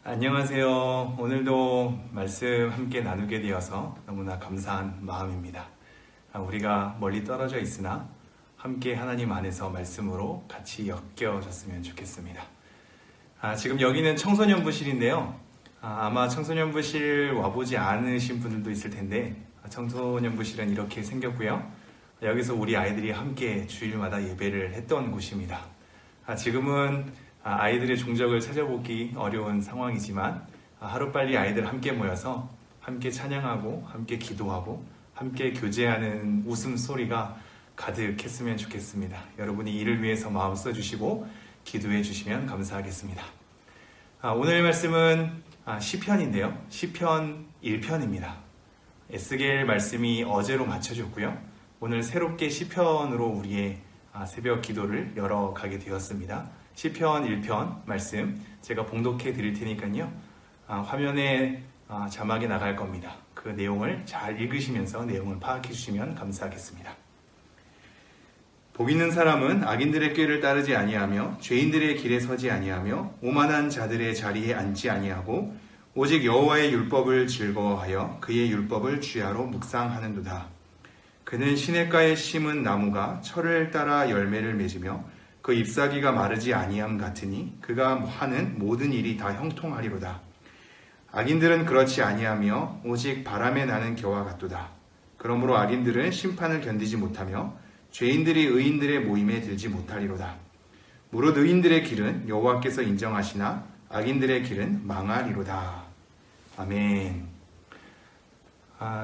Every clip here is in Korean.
안녕하세요. 오늘도 말씀 함께 나누게 되어서 너무나 감사한 마음입니다. 우리가 멀리 떨어져 있으나 함께 하나님 안에서 말씀으로 같이 엮여졌으면 좋겠습니다. 지금 여기는 청소년부실인데요. 아마 청소년부실 와보지 않으신 분들도 있을 텐데 청소년부실은 이렇게 생겼고요. 여기서 우리 아이들이 함께 주일마다 예배를 했던 곳입니다. 지금은 아이들의 종적을 찾아보기 어려운 상황이지만 하루빨리 아이들 함께 모여서 함께 찬양하고 함께 기도하고 함께 교제하는 웃음소리가 가득했으면 좋겠습니다. 여러분이 이를 위해서 마음 써주시고 기도해 주시면 감사하겠습니다. 오늘 말씀은 시편인데요. 시편 1편입니다. 에스겔 말씀이 어제로 맞춰졌고요. 오늘 새롭게 시편으로 우리의 새벽 기도를 열어가게 되었습니다. 시편 1편 말씀 제가 봉독해 드릴 테니까요. 화면에 자막이 나갈 겁니다. 그 내용을 잘 읽으시면서 내용을 파악해 주시면 감사하겠습니다. 복 있는 사람은 악인들의 꾀를 따르지 아니하며 죄인들의 길에 서지 아니하며 오만한 자들의 자리에 앉지 아니하고 오직 여호와의 율법을 즐거워하여 그의 율법을 주야로 묵상하는도다. 그는 시냇가에 심은 나무가 철을 따라 열매를 맺으며 그 잎사귀가 마르지 아니함 같으니 그가 하는 모든 일이 다 형통하리로다. 악인들은 그렇지 아니하며 오직 바람에 나는 겨와 같도다. 그러므로 악인들은 심판을 견디지 못하며 죄인들이 의인들의 모임에 들지 못하리로다. 무릇 의인들의 길은 여호와께서 인정하시나 악인들의 길은 망하리로다. 아멘.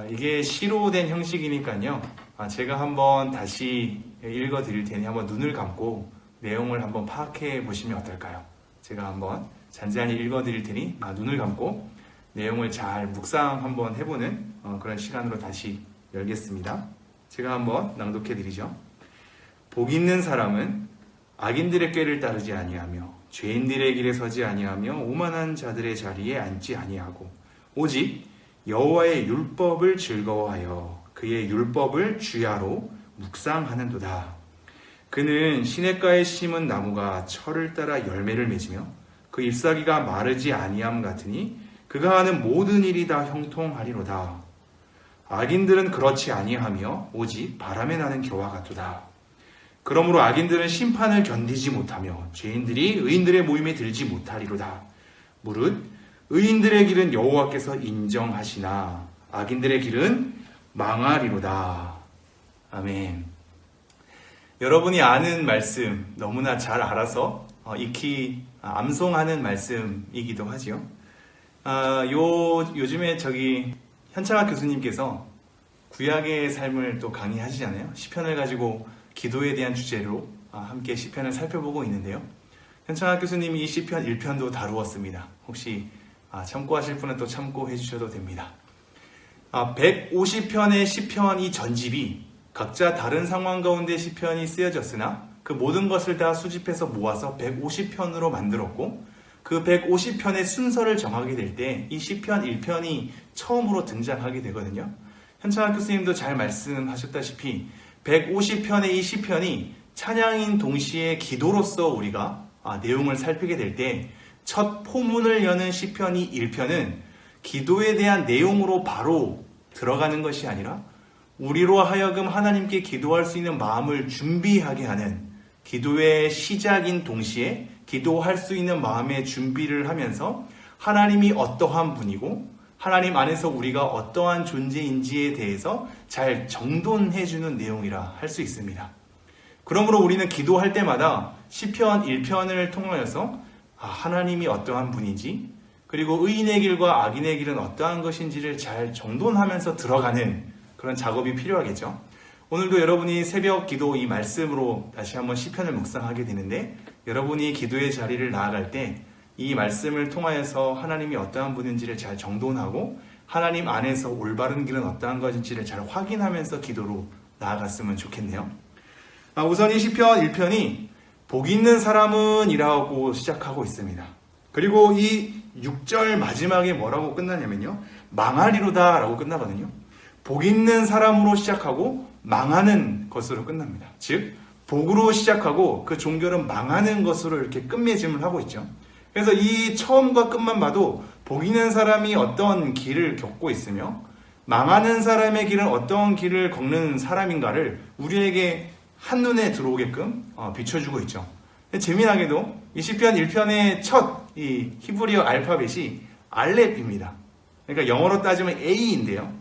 이게 시로 된 형식이니까요. 제가 한번 다시 읽어 드릴 테니 한번 눈을 감고 내용을 한번 파악해 보시면 어떨까요? 제가 한번 잔잔히 읽어 드릴 테니 눈을 감고 내용을 잘 묵상 한번 해보는 그런 시간으로 다시 열겠습니다. 제가 한번 낭독해 드리죠. 복 있는 사람은 악인들의 꾀를 따르지 아니하며 죄인들의 길에 서지 아니하며 오만한 자들의 자리에 앉지 아니하고 오직 여호와의 율법을 즐거워하여 그의 율법을 주야로 묵상하는도다. 그는 시냇가에 심은 나무가 철을 따라 열매를 맺으며 그 잎사귀가 마르지 아니함 같으니 그가 하는 모든 일이 다 형통하리로다. 악인들은 그렇지 아니하며 오직 바람에 나는 겨와 같도다. 그러므로 악인들은 심판을 견디지 못하며 죄인들이 의인들의 모임에 들지 못하리로다. 무릇 의인들의 길은 여호와께서 인정하시나 악인들의 길은 망하리로다. 아멘. 여러분이 아는 말씀 너무나 잘 알아서 익히 암송하는 말씀이기도 하죠. 요즘에 현창학 교수님께서 구약의 삶을 또 강의하시잖아요. 시편을 가지고 기도에 대한 주제로 함께 시편을 살펴보고 있는데요. 현창학 교수님이 이 시편 1편도 다루었습니다. 혹시 참고하실 분은 또 참고해 주셔도 됩니다. 150편의 시편이 전집이 각자 다른 상황 가운데 시편이 쓰여졌으나 그 모든 것을 다 수집해서 모아서 150편으로 만들었고 그 150편의 순서를 정하게 될 때 이 시편 1편이 처음으로 등장하게 되거든요. 현창학 교수님도 잘 말씀하셨다시피 150편의 이 시편이 찬양인 동시에 기도로서 우리가 내용을 살피게 될 때 첫 포문을 여는 시편이 1편은 기도에 대한 내용으로 바로 들어가는 것이 아니라 우리로 하여금 하나님께 기도할 수 있는 마음을 준비하게 하는 기도의 시작인 동시에 기도할 수 있는 마음의 준비를 하면서 하나님이 어떠한 분이고 하나님 안에서 우리가 어떠한 존재인지에 대해서 잘 정돈해주는 내용이라 할 수 있습니다. 그러므로 우리는 기도할 때마다 시편 1편을 통하여서 하나님이 어떠한 분인지 그리고 의인의 길과 악인의 길은 어떠한 것인지를 잘 정돈하면서 들어가는 그런 작업이 필요하겠죠. 오늘도 여러분이 새벽 기도 이 말씀으로 다시 한번 시편을 묵상하게 되는데 여러분이 기도의 자리를 나아갈 때 이 말씀을 통하여서 하나님이 어떠한 분인지를 잘 정돈하고 하나님 안에서 올바른 길은 어떠한 것인지를 잘 확인하면서 기도로 나아갔으면 좋겠네요. 우선 이 시편 1편이 복 있는 사람은 이라고 시작하고 있습니다. 그리고 이 6절 마지막에 뭐라고 끝나냐면요. 망하리로다 라고 끝나거든요. 복 있는 사람으로 시작하고 망하는 것으로 끝납니다. 즉 복으로 시작하고 그 종교는 망하는 것으로 이렇게 끝맺음을 하고 있죠. 그래서 이 처음과 끝만 봐도 복 있는 사람이 어떤 길을 겪고 있으며 망하는 사람의 길은 어떤 길을 걷는 사람인가를 우리에게 한눈에 들어오게끔 비춰주고 있죠. 재미나게도 이 시편 1편의 첫 이 히브리어 알파벳이 알렙입니다. 그러니까 영어로 따지면 A인데요.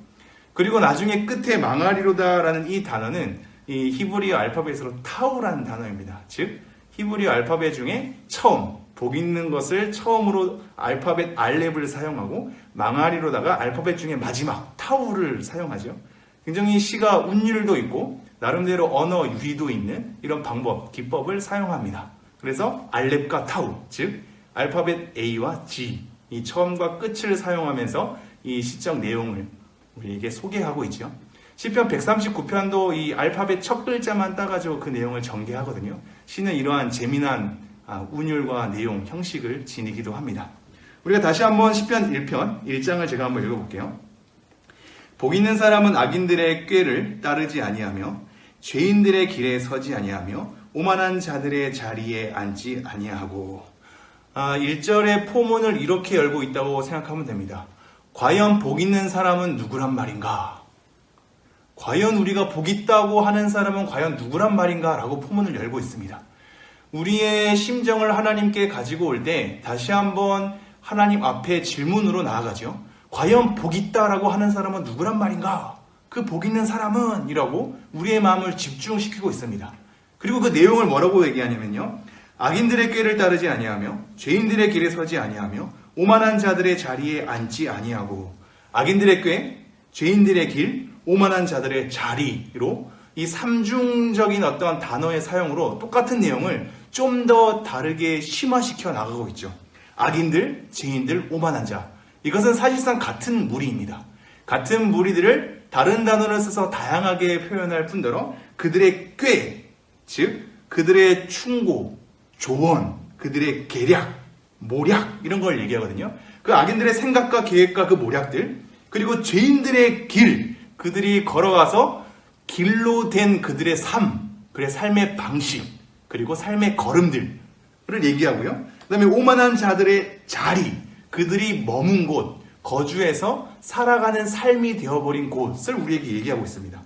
그리고 나중에 끝에 망하리로다라는 이 단어는 이 히브리어 알파벳으로 타우라는 단어입니다. 즉 히브리어 알파벳 중에 처음, 복 있는 것을 처음으로 알파벳 알렙을 사용하고 망하리로다가 알파벳 중에 마지막 타우를 사용하죠. 굉장히 시가 운율도 있고 나름대로 언어 유희도 있는 이런 방법, 기법을 사용합니다. 그래서 알렙과 타우, 즉 알파벳 A와 G, 이 처음과 끝을 사용하면서 이 시적 내용을 우리에게 소개하고 있죠. 시편 139편도 이 알파벳 첫 글자만 따가지고 그 내용을 전개하거든요. 시는 이러한 재미난 운율과 내용, 형식을 지니기도 합니다. 우리가 다시 한번 시편 1편 1장을 제가 한번 읽어볼게요. 복 있는 사람은 악인들의 꾀를 따르지 아니하며 죄인들의 길에 서지 아니하며 오만한 자들의 자리에 앉지 아니하고. 1절의 포문을 이렇게 열고 있다고 생각하면 됩니다. 과연 복 있는 사람은 누구란 말인가? 과연 우리가 복 있다고 하는 사람은 과연 누구란 말인가? 라고 포문을 열고 있습니다. 우리의 심정을 하나님께 가지고 올 때 다시 한번 하나님 앞에 질문으로 나아가죠. 과연 복 있다라고 하는 사람은 누구란 말인가? 그 복 있는 사람은 이라고 우리의 마음을 집중시키고 있습니다. 그리고 그 내용을 뭐라고 얘기하냐면요. 악인들의 꾀를 따르지 아니하며 죄인들의 길에 서지 아니하며 오만한 자들의 자리에 앉지 아니하고. 악인들의 꾀, 죄인들의 길, 오만한 자들의 자리로 이 삼중적인 어떤 단어의 사용으로 똑같은 내용을 좀 더 다르게 심화시켜 나가고 있죠. 악인들, 죄인들, 오만한 자. 이것은 사실상 같은 무리입니다. 같은 무리들을 다른 단어를 써서 다양하게 표현할 뿐더러 그들의 꾀, 즉 그들의 충고, 조언, 그들의 계략, 모략 이런 걸 얘기하거든요. 그 악인들의 생각과 계획과 그 모략들, 그리고 죄인들의 길, 그들이 걸어가서 길로 된 그들의 삶, 그의 삶의 방식, 그리고 삶의 걸음들을 얘기하고요. 그 다음에 오만한 자들의 자리, 그들이 머문 곳, 거주해서 살아가는 삶이 되어버린 곳을 우리에게 얘기하고 있습니다.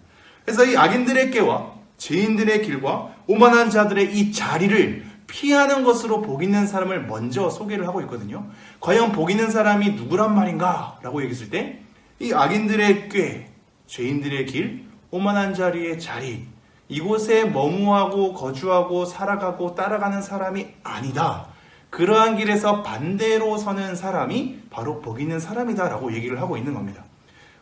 그래서 이 악인들의 꾀와 죄인들의 길과 오만한 자들의 이 자리를 피하는 것으로 복 있는 사람을 먼저 소개를 하고 있거든요. 과연 복 있는 사람이 누구란 말인가? 라고 얘기했을 때 이 악인들의 꾀, 죄인들의 길, 오만한 자리의 자리, 이곳에 머무하고 거주하고 살아가고 따라가는 사람이 아니다. 그러한 길에서 반대로 서는 사람이 바로 복 있는 사람이다 라고 얘기를 하고 있는 겁니다.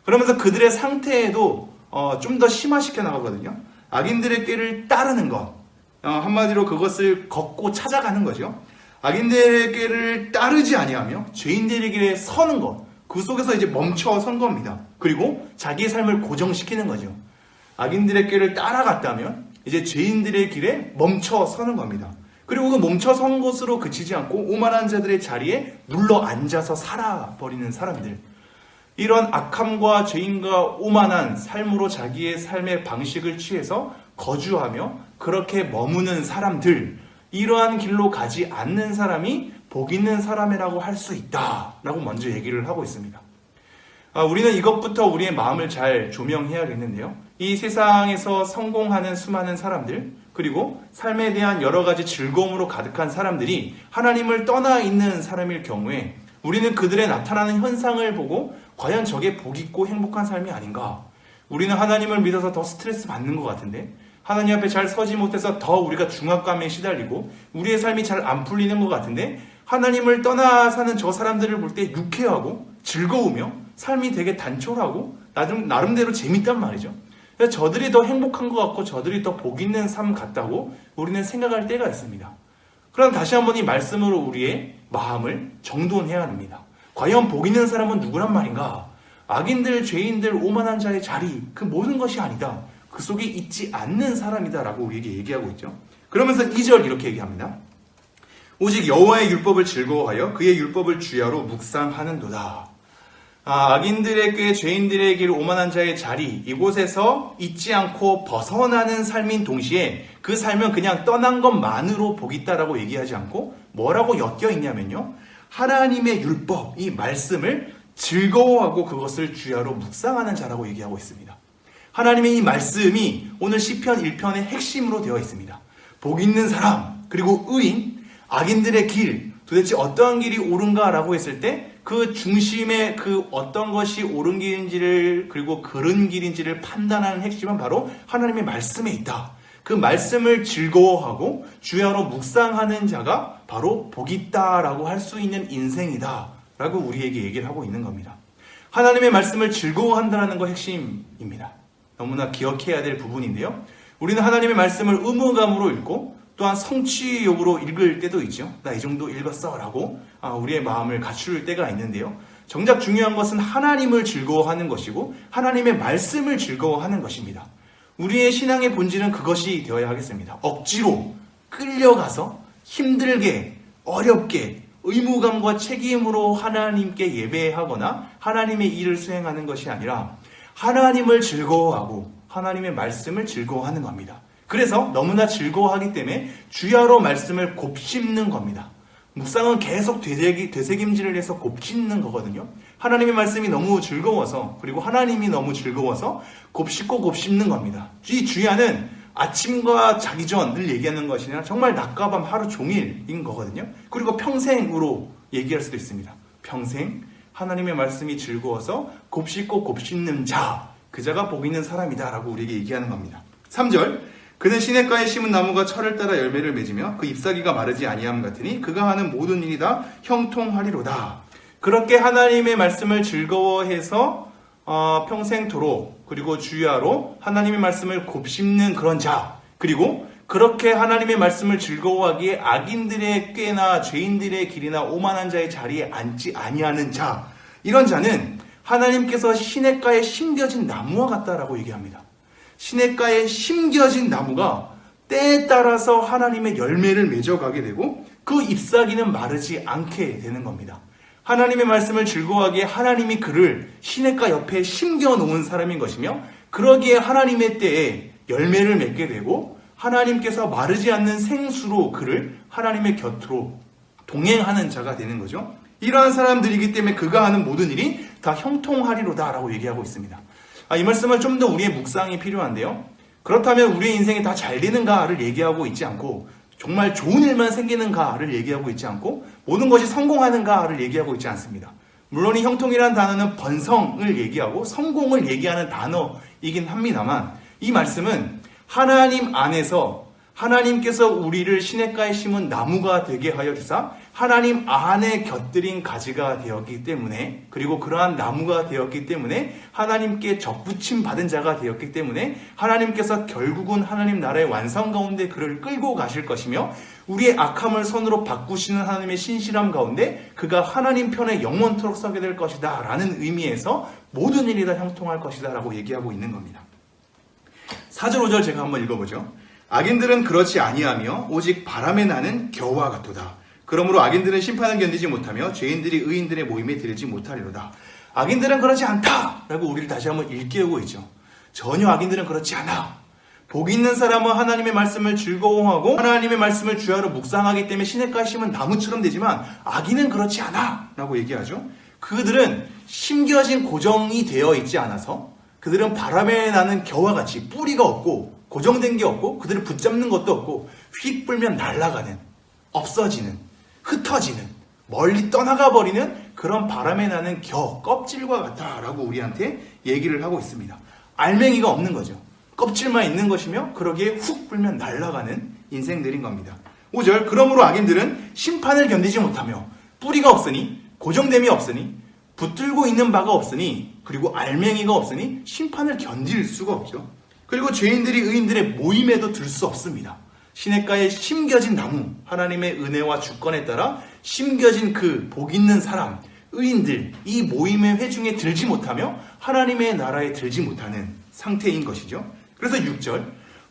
그러면서 그들의 상태에도 좀 더 심화시켜 나가거든요. 악인들의 꾀를 따르는 것, 한마디로 그것을 걷고 찾아가는 거죠. 악인들의 꾀를 따르지 아니하며 죄인들의 길에 서는 것, 그 속에서 이제 멈춰 선 겁니다. 그리고 자기의 삶을 고정시키는 거죠. 악인들의 꾀를 따라갔다면 이제 죄인들의 길에 멈춰 서는 겁니다. 그리고 그 멈춰 선 곳으로 그치지 않고 오만한 자들의 자리에 눌러 앉아서 살아버리는 사람들, 이런 악함과 죄인과 오만한 삶으로 자기의 삶의 방식을 취해서 거주하며 그렇게 머무는 사람들, 이러한 길로 가지 않는 사람이 복 있는 사람이라고 할 수 있다라고 먼저 얘기를 하고 있습니다. 우리는 이것부터 우리의 마음을 잘 조명해야겠는데요. 이 세상에서 성공하는 수많은 사람들, 그리고 삶에 대한 여러 가지 즐거움으로 가득한 사람들이 하나님을 떠나 있는 사람일 경우에 우리는 그들의 나타나는 현상을 보고 과연 저게 복 있고 행복한 삶이 아닌가? 우리는 하나님을 믿어서 더 스트레스 받는 것 같은데, 하나님 앞에 잘 서지 못해서 더 우리가 중압감에 시달리고 우리의 삶이 잘 안 풀리는 것 같은데, 하나님을 떠나 사는 저 사람들을 볼 때 유쾌하고 즐거우며 삶이 되게 단촐하고 나름대로 재밌단 말이죠. 그래서 저들이 더 행복한 것 같고 저들이 더 복 있는 삶 같다고 우리는 생각할 때가 있습니다. 그럼 다시 한번 이 말씀으로 우리의 마음을 정돈해야 합니다. 과연 복 있는 사람은 누구란 말인가? 악인들, 죄인들, 오만한 자의 자리, 그 모든 것이 아니다. 그 속에 있지 않는 사람이다라고 우리에게 얘기하고 있죠. 그러면서 2절 이렇게 얘기합니다. 오직 여호와의 율법을 즐거워하여 그의 율법을 주야로 묵상하는도다. 악인들의 꾀, 죄인들의 길, 오만한 자의 자리, 이곳에서 잊지 않고 벗어나는 삶인 동시에 그 삶은 그냥 떠난 것만으로 복 있다라고 얘기하지 않고 뭐라고 엮여 있냐면요, 하나님의 율법, 이 말씀을 즐거워하고 그것을 주야로 묵상하는 자라고 얘기하고 있습니다. 하나님의 이 말씀이 오늘 시편 1편의 핵심으로 되어 있습니다. 복 있는 사람, 그리고 의인, 악인들의 길, 도대체 어떠한 길이 옳은가라고 했을 때 그 중심에 그 어떤 것이 옳은 길인지를, 그리고 그른 길인지를 판단하는 핵심은 바로 하나님의 말씀에 있다. 그 말씀을 즐거워하고 주야로 묵상하는 자가 바로 복 있다라고 할 수 있는 인생이다 라고 우리에게 얘기를 하고 있는 겁니다. 하나님의 말씀을 즐거워한다는 거 핵심입니다. 너무나 기억해야 될 부분인데요, 우리는 하나님의 말씀을 의무감으로 읽고 또한 성취욕으로 읽을 때도 있죠. 나 이 정도 읽었어 라고 우리의 마음을 갖출 때가 있는데요, 정작 중요한 것은 하나님을 즐거워하는 것이고 하나님의 말씀을 즐거워하는 것입니다. 우리의 신앙의 본질은 그것이 되어야 하겠습니다. 억지로 끌려가서 힘들게 어렵게 의무감과 책임으로 하나님께 예배하거나 하나님의 일을 수행하는 것이 아니라 하나님을 즐거워하고 하나님의 말씀을 즐거워하는 겁니다. 그래서 너무나 즐거워하기 때문에 주야로 말씀을 곱씹는 겁니다. 묵상은 계속 되새김질을 해서 곱씹는 거거든요. 하나님의 말씀이 너무 즐거워서, 그리고 하나님이 너무 즐거워서 곱씹고 곱씹는 겁니다. 이 주야는 아침과 자기 전을 얘기하는 것이 아니라 정말 낮과 밤 하루 종일인 거거든요. 그리고 평생으로 얘기할 수도 있습니다. 평생 하나님의 말씀이 즐거워서 곱씹고 곱씹는 자, 그 자가 복 있는 사람이다 라고 우리에게 얘기하는 겁니다. 3절, 그는 시냇가에 심은 나무가 철을 따라 열매를 맺으며 그 잎사귀가 마르지 아니함 같으니 그가 하는 모든 일이 다 형통하리로다. 그렇게 하나님의 말씀을 즐거워해서 평생토록, 그리고 주야로 하나님의 말씀을 곱씹는 그런 자, 그리고 그렇게 하나님의 말씀을 즐거워하기에 악인들의 꾀나 죄인들의 길이나 오만한 자의 자리에 앉지 아니하는 자, 이런 자는 하나님께서 시냇가에 심겨진 나무와 같다라고 얘기합니다. 시냇가에 심겨진 나무가 때에 따라서 하나님의 열매를 맺어가게 되고 그 잎사귀는 마르지 않게 되는 겁니다. 하나님의 말씀을 즐거워하기에 하나님이 그를 시냇가 옆에 심겨놓은 사람인 것이며, 그러기에 하나님의 때에 열매를 맺게 되고 하나님께서 마르지 않는 생수로 그를 하나님의 곁으로 동행하는 자가 되는 거죠. 이러한 사람들이기 때문에 그가 하는 모든 일이 다 형통하리로다 라고 얘기하고 있습니다. 이 말씀은 좀 더 우리의 묵상이 필요한데요, 그렇다면 우리의 인생이 다 잘 되는가를 얘기하고 있지 않고, 정말 좋은 일만 생기는가를 얘기하고 있지 않고, 모든 것이 성공하는가를 얘기하고 있지 않습니다. 물론 이 형통이라는 단어는 번성을 얘기하고 성공을 얘기하는 단어이긴 합니다만, 이 말씀은 하나님 안에서 하나님께서 우리를 시냇가에 심은 나무가 되게 하여 주사 하나님 안에 곁들인 가지가 되었기 때문에, 그리고 그러한 나무가 되었기 때문에 하나님께 접붙임 받은 자가 되었기 때문에 하나님께서 결국은 하나님 나라의 완성 가운데 그를 끌고 가실 것이며, 우리의 악함을 선으로 바꾸시는 하나님의 신실함 가운데 그가 하나님 편에 영원토록 서게 될 것이다 라는 의미에서 모든 일이 다 형통할 것이다 라고 얘기하고 있는 겁니다. 4절 5절 제가 한번 읽어보죠. 악인들은 그렇지 아니하며 오직 바람에 나는 겨와 같도다. 그러므로 악인들은 심판을 견디지 못하며 죄인들이 의인들의 모임에 들지 못하리로다. 악인들은 그렇지 않다 라고 우리를 다시 한번 일깨우고 있죠. 전혀 악인들은 그렇지 않아. 복 있는 사람은 하나님의 말씀을 즐거워하고 하나님의 말씀을 주야로 묵상하기 때문에 시냇가에 심은 나무처럼 되지만, 악인은 그렇지 않아 라고 얘기하죠. 그들은 심겨진 고정이 되어 있지 않아서, 그들은 바람에 나는 겨와 같이 뿌리가 없고 고정된 게 없고 그들을 붙잡는 것도 없고 휙 불면 날아가는, 없어지는, 흩어지는, 멀리 떠나가 버리는 그런 바람에 나는 겨, 껍질과 같다라고 우리한테 얘기를 하고 있습니다. 알맹이가 없는 거죠. 껍질만 있는 것이며 그러기에 훅 불면 날아가는 인생들인 겁니다. 5절, 그러므로 악인들은 심판을 견디지 못하며 뿌리가 없으니, 고정됨이 없으니, 붙들고 있는 바가 없으니, 그리고 알맹이가 없으니 심판을 견딜 수가 없죠. 그리고 죄인들이 의인들의 모임에도 들 수 없습니다. 시냇가에 심겨진 나무, 하나님의 은혜와 주권에 따라 심겨진 그 복 있는 사람, 의인들, 이 모임의 회중에 들지 못하며 하나님의 나라에 들지 못하는 상태인 것이죠. 그래서 6절,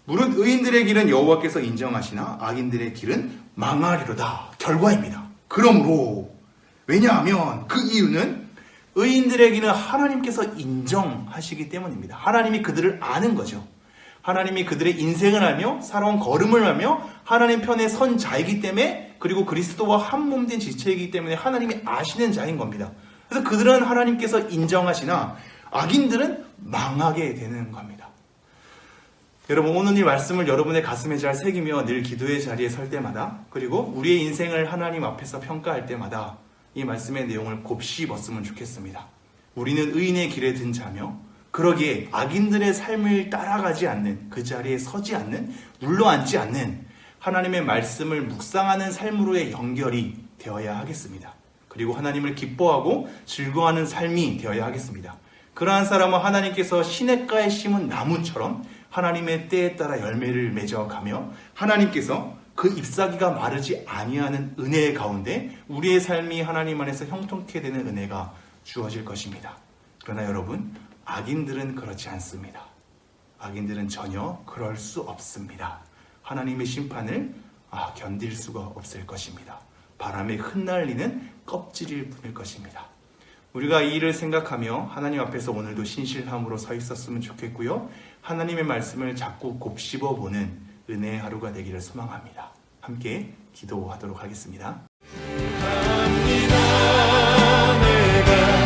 무릇 의인들의 길은 여호와께서 인정하시나 악인들의 길은 망하리로다. 결과입니다. 그러므로, 왜냐하면 그 이유는 의인들에게는 하나님께서 인정하시기 때문입니다. 하나님이 그들을 아는 거죠. 하나님이 그들의 인생을 알며 살아온 걸음을 알며 하나님 편에 선 자이기 때문에, 그리고 그리스도와 한 몸 된 지체이기 때문에 하나님이 아시는 자인 겁니다. 그래서 그들은 하나님께서 인정하시나 악인들은 망하게 되는 겁니다. 여러분, 오늘 이 말씀을 여러분의 가슴에 잘 새기며 늘 기도의 자리에 설 때마다, 그리고 우리의 인생을 하나님 앞에서 평가할 때마다 이 말씀의 내용을 곱씹었으면 좋겠습니다. 우리는 의인의 길에 든 자며, 그러기에 악인들의 삶을 따라가지 않는, 그 자리에 서지 않는, 눌러앉지 않는 하나님의 말씀을 묵상하는 삶으로의 연결이 되어야 하겠습니다. 그리고 하나님을 기뻐하고 즐거워하는 삶이 되어야 하겠습니다. 그러한 사람은 하나님께서 시냇가에 심은 나무처럼 하나님의 때에 따라 열매를 맺어가며, 하나님께서 그 잎사귀가 마르지 아니하는 은혜 가운데 우리의 삶이 하나님 안에서 형통케 되는 은혜가 주어질 것입니다. 그러나 여러분, 악인들은 그렇지 않습니다. 악인들은 전혀 그럴 수 없습니다. 하나님의 심판을 견딜 수가 없을 것입니다. 바람에 흩날리는 껍질일 뿐일 것입니다. 우리가 이 일을 생각하며 하나님 앞에서 오늘도 신실함으로 서 있었으면 좋겠고요. 하나님의 말씀을 자꾸 곱씹어 보는 은혜의 하루가 되기를 소망합니다. 함께 기도하도록 하겠습니다. 내가